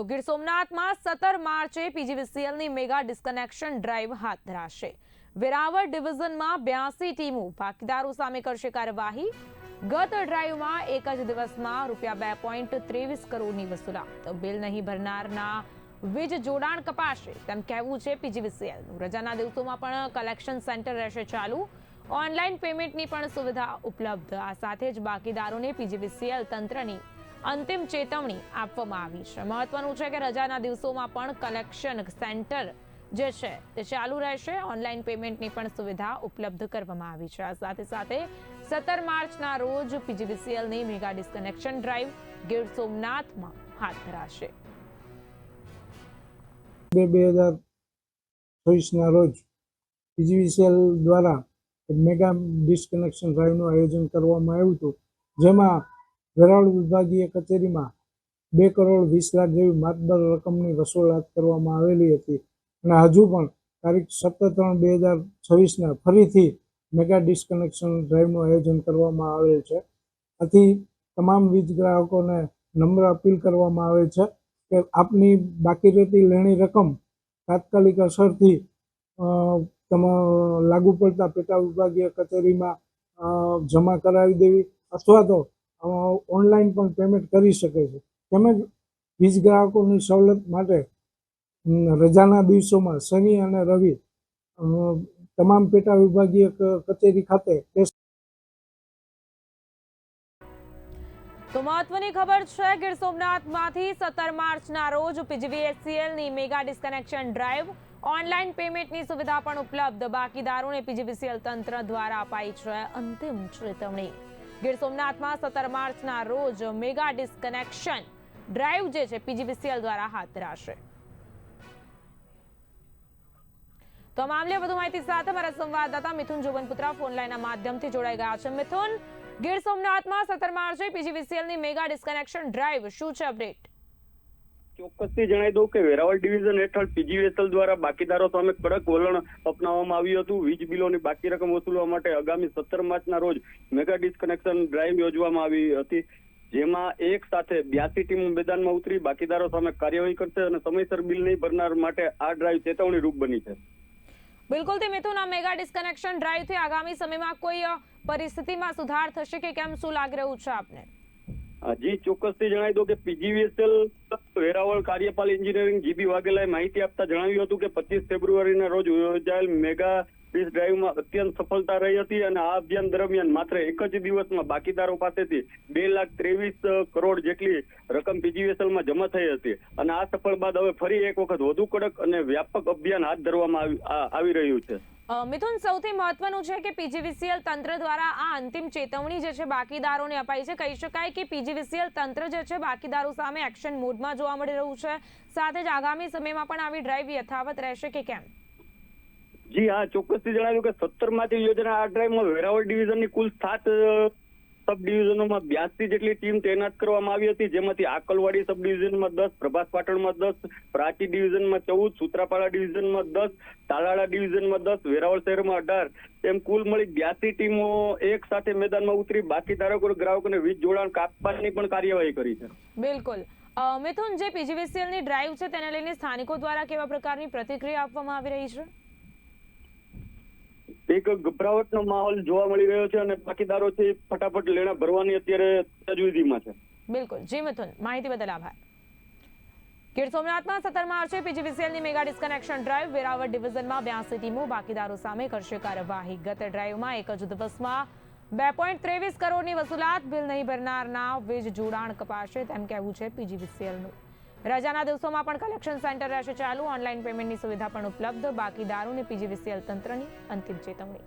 તો ગીર સોમનાથમાં 17 માર્ચે પીજીવીસીએલની મેગા ડિસ્કનેક્શન ડ્રાઈવ હાથ ધરાશે। વેરાવળ ડિવિઝનમાં 82 ટીમો ભાગીદારો સામે કરશે કાર્યવાહી। ગત ડ્રાઈવમાં એક જ દિવસમાં ₹2.23 કરોડની વસૂલાત। બિલ નહીં ભરનારના વીજ જોડાણ કપાશે તેમ કહેવું છે પીજીવીસીએલનું। રજાના દિવસોમાં પણ કલેક્શન સેન્ટર રહેશે ચાલુ। ઓનલાઈન પેમેન્ટની પણ સુવિધા ઉપલબ્ધ। આ સાથે જ બાકીદારોને પીજીવીસીએલ તંત્રની અંતિમ ચેતવણી આપવામાં આવી છે। મહત્વનું છે કે રજાના દિવસોમાં પણ કલેક્શન સેન્ટર જે છે તે ચાલુ રહેશે। ઓનલાઈન પેમેન્ટની પણ સુવિધા ઉપલબ્ધ કરવામાં આવી છે। આ સાથે સાથે 17 માર્ચના રોજ પીજીવીસીએલની મેગા ડિસ્કનેક્શન ડ્રાઈવ ગીર સોમનાથમાં હાથ ધરાશે। 2024ના રોજ પીજીવીસીએલ દ્વારા મેગા ડિસ્કનેક્શન ડ્રાઈવનું આયોજન કરવામાં આવ્યું હતું, જેમાં વેરાવળ વિભાગીય કચેરીમાં 2 કરોડ 20 લાખ જેવી માતબર રકમની વસૂલાત કરવામાં આવેલી હતી અને હજુ પણ તારીખ 17/3/2026ના ફરીથી મેગા ડિસ્કનેક્શન ડ્રાઈવનું આયોજન કરવામાં આવેલ છે। આથી તમામ વીજ ગ્રાહકોને નમ્ર અપીલ કરવામાં આવે છે કે આપની બાકી રહેતી લેણી રકમ તાત્કાલિક અસરથી લાગુ પડતા પેટા વિભાગીય કચેરીમાં જમા કરાવી દેવી અથવા તો ઓનલાઈન પણ પેમેન્ટ કરી શકે છે। તેમજ વીજ ગ્રાહકોની સવલત માટે રજાના દિવસોમાં શનિ અને રવિ તમામ પેટા વિભાગીય કચેરી ખાતે તો મહત્વની ખબર છે ગીર સોમનાથમાંથી 17 માર્ચના રોજ પીજીવીસીએલની મેગા ડિસ્કનેક્શન ડ્રાઈવ ઓનલાઈન પેમેન્ટની સુવિધા પણ ઉપલબ્ધ। બાકીદારોને પીજીવીસીએલ તંત્ર દ્વારા અપાઈ છે અંતિમ ચેતવણી। ગીર સોમનાથમાં 17 માર્ચના રોજ મેગા ડિસ્કનેક્શન ડ્રાઈવ જે છે પીજીવીસીએલ દ્વારા હાથ ધરાશે। તો આ મામલે વધુ માહિતી સાથે મારા સંવાદદાતા મિથુન જોબનપુત્રા ફોનલાઈનના માધ્યમથી જોડાઈ ગયા છે। મિથુન, ગીર સોમનાથમાં 17 માર્ચે પીજીવીસીએલની મેગા ડિસ્કનેક્શન ડ્રાઈવ, શું છે અપડેટ? ચોક્કસથી જણાવી દઉં કે વેરાવળ ડિવિઝન હેઠળ પીજીવીસીએલ દ્વારા બાકીદારો સામે કડક વલણ અપનાવવામાં આવ્યું હતું। વીજ બિલોની બાકી રકમ વસૂલવા માટે આગામી 17 માર્ચના રોજ મેગા ડિસ્કનેક્શન ડ્રાઈવ યોજવામાં આવી હતી, જેમાં એક સાથે 82 ટીમો મેદાનમાં ઉતરી બાકીદારો સામે કાર્યવાહી કરશે અને સમયસર બિલ નહીં ભરનાર માટે આ ડ્રાઈવ ચેતવણી રૂપ બની છે। બિલકુલ થી મિથુન, આ મેગા ડિસ્કનેક્શન ડ્રાઈવથી આગામી સમયમાં કોઈ પરિસ્થિતિમાં સુધાર થશે કે કેમ, શું લાગી રહ્યું છે આપને? જી ચોક્કસથી જણાવી દો કે પીજીવીસીએલ વેરાવળ કાર્યપાલ એન્જિનિયરિંગ જીબી વાઘેલાએ માહિતી આપતા જણાવ્યું હતું કે 25 ફેબ્રુઆરીના રોજ યોજાયેલ મેગા ડિસ્ક ડ્રાઈવમાં અત્યંત સફળતા રહી હતી અને આ અભિયાન દરમિયાન માત્ર એક જ દિવસમાં બાકીદારો પાસેથી 2.23 કરોડ જેટલી રકમ પીજીવીસીએલમાં જમા થઈ હતી અને આ સફળ બાદ હવે ફરી એક વખત વધુ કડક અને વ્યાપક અભિયાન હાથ ધરવામાં આવી રહ્યું છે। મિથુન, સૌથી મહત્વનું છે કે પીજીવીસીએલ તંત્ર દ્વારા આ અંતિમ ચેતવણી જે છે બાકીદારોને અપાઈ છે। કહી શકાય કે પીજીવીસીએલ તંત્ર જે છે બાકીદારો સામે એક્શન મોડમાં જોવા મળી રહ્યું છે। સાથે જ આગામી સમયમાં પણ આવી ડ્રાઈવ યથાવત રહેશે કે કેમ? જી હા, ચોક્કસથી જણાવ્યું કે 17 માંથી યોજના આ ડ્રાઈવમાં વેરાવળ ડિવિઝનની કુલ 7 સબ ડિવિઝનોમાં 82 જેટલી ટીમ તૈનાત કરવામાં આવી હતી, જેમાંથી આકલવાડી સબ ડિવિઝનમાં 10, પ્રભાસ પાટણમાં 10, પ્રાચી ડિવિઝનમાં 14, સુત્રાપાડા ડિવિઝનમાં 10, તાલાળા ડિવિઝનમાં 10, વેરાવળ શહેરમાં 18 એમ કુલ મળી 82 ટીમો એક સાથે મેદાનમાં ઉતરી બાકીદારો ગ્રાહકોને વીજ જોડાણ કાપવાની પણ કાર્યવાહી કરી છે। બિલકુલ મિથુન, જે પીજીવીસીએલની ડ્રાઈવ છે તેને લઈને સ્થાનિકો દ્વારા કેવા પ્રકારની પ્રતિક્રિયા આપવામાં આવી રહી છે? એક ગભરાવટનો માહોલ જોવા મળી રહ્યો છે અને બાકીદારો છે ફટાફટ લેણા ભરવાની અત્યારે તજવીજમાં છે। બિલકુલ જી મિથુન, માહિતી બદલ આભાર। ગીર સોમનાથમાં 17 માર્ચે પીજીવીસીએલની મેગા ડિસ્કનેક્શન ડ્રાઈવ વેરાવળ ડિવિઝનમાં 82 ટીમો બાકીદારો સામે કરશે કાર્યવાહી। ગત ડ્રાઈવમાં એક જ દિવસમાં 2.23 કરોડની વસૂલાત। બિલ નહીં ભરનારના વીજ જોડાણ કપાશે તેમ કહેવું છે પીજીવીસીએલનું। રજાના દિવસોમાં પણ કલેક્શન સેન્ટર રહેશે ચાલુ। ઓનલાઈન પેમેન્ટની સુવિધા પણ ઉપલબ્ધ। બાકીદારોને પીજીવીસીએલ તંત્રની અંતિમ ચેતવણી।